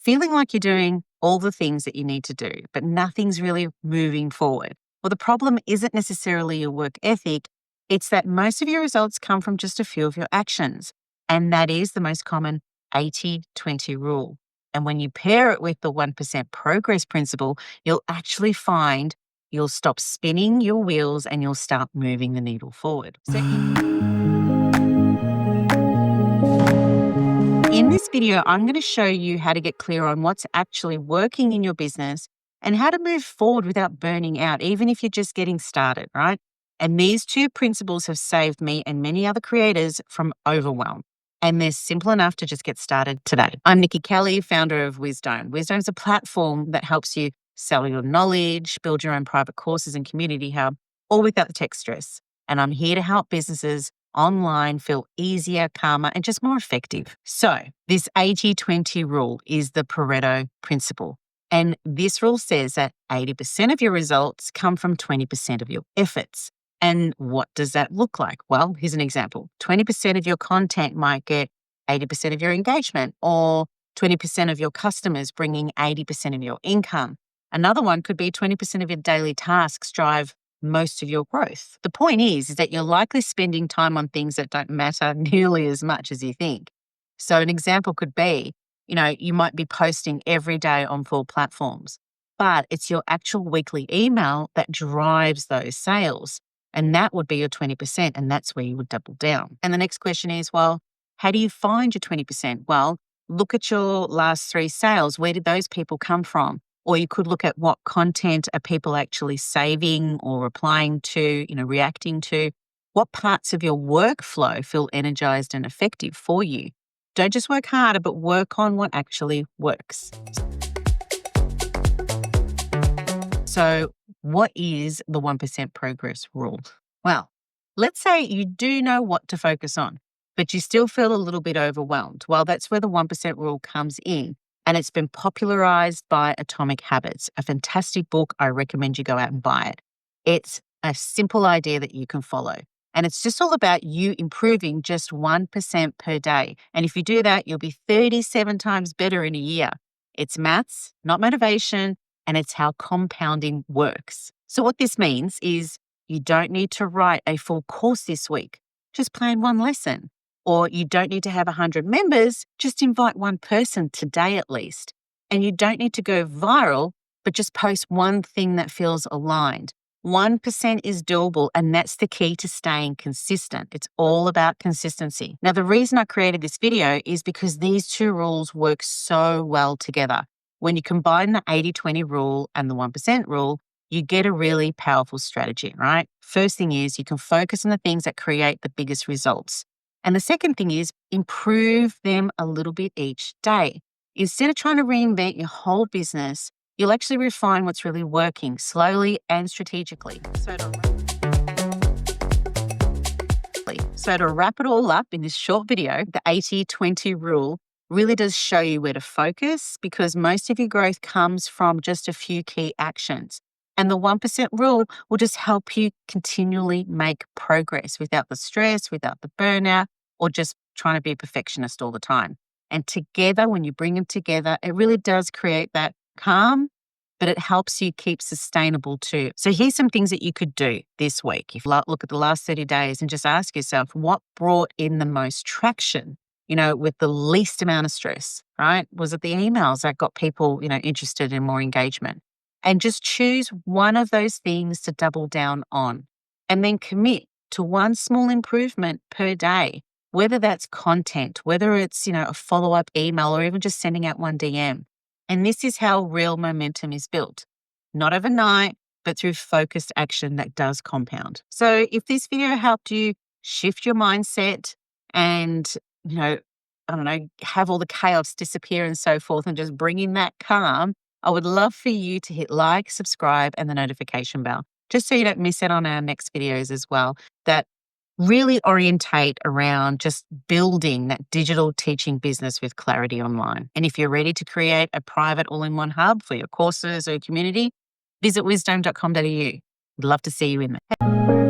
feeling like you're doing all the things that you need to do, but nothing's really moving forward. Well, the problem isn't necessarily your work ethic. It's that most of your results come from just a few of your actions. And that is the most common 80-20 rule. And when you pair it with the 1% progress principle, you'll actually find you'll stop spinning your wheels and you'll start moving the needle forward. So in this video, I'm going to show you how to get clear on what's actually working in your business and how to move forward without burning out, even if you're just getting started, right? And these two principles have saved me and many other creators from overwhelm. And they're simple enough to just get started today. I'm Nikki Kelly, founder of Wisdome. Wisdome is a platform that helps you sell your knowledge, build your own private courses and community hub, all without the tech stress. And I'm here to help businesses online feel easier, calmer, and just more effective. So this 80-20 rule is the Pareto principle. And this rule says that 80% of your results come from 20% of your efforts. And what does that look like? Well, here's an example. 20% of your content might get 80% of your engagement, or 20% of your customers bringing 80% of your income. Another one could be 20% of your daily tasks drive most of your growth. The point is that you're likely spending time on things that don't matter nearly as much as you think. So an example could be, you might be posting every day on 4 platforms, but it's your actual weekly email that drives those sales. And that would be your 20%, and that's where you would double down. And the next question is, well, how do you find your 20%? Well, look at your last 3 sales. Where did those people come from? Or you could look at what content are people actually saving or replying to, reacting to. What parts of your workflow feel energized and effective for you? Don't just work harder, but work on what actually works. So what is the 1% progress rule? Well, let's say you do know what to focus on, but you still feel a little bit overwhelmed. Well, that's where the 1% rule comes in. And it's been popularized by Atomic Habits, a fantastic book. I recommend you go out and buy it. It's a simple idea that you can follow. And it's just all about you improving just 1% per day. And if you do that, you'll be 37 times better in a year. It's maths, not motivation, and it's how compounding works. So what this means is you don't need to write a full course this week. Just plan one lesson. Or you don't need to have 100 members, just invite one person today at least. And you don't need to go viral, but just post one thing that feels aligned. 1% is doable, and that's the key to staying consistent. It's all about consistency. Now, the reason I created this video is because these two rules work so well together. When you combine the 80-20 rule and the 1% rule, you get a really powerful strategy, right? First thing is you can focus on the things that create the biggest results. And the second thing is improve them a little bit each day. Instead of trying to reinvent your whole business, you'll actually refine what's really working slowly and strategically. So to wrap it all up in this short video, the 80-20 rule really does show you where to focus, because most of your growth comes from just a few key actions. And the 1% rule will just help you continually make progress without the stress, without the burnout, or just trying to be a perfectionist all the time. And together, when you bring them together, it really does create that calm, but it helps you keep sustainable too. So here's some things that you could do this week. If you look at the last 30 days and just ask yourself, what brought in the most traction, with the least amount of stress, right? Was it the emails that got people, interested in more engagement? And just choose one of those things to double down on, and then commit to one small improvement per day, whether that's content, whether it's, a follow-up email, or even just sending out one DM. And this is how real momentum is built. Not overnight, but through focused action that does compound. So if this video helped you shift your mindset and, have all the chaos disappear and so forth, and just bring in that calm, I would love for you to hit like, subscribe, and the notification bell, just so you don't miss out on our next videos as well, that really orientate around just building that digital teaching business with clarity online. And if you're ready to create a private all-in-one hub for your courses or your community, visit wisdome.com.au. I'd love to see you in there.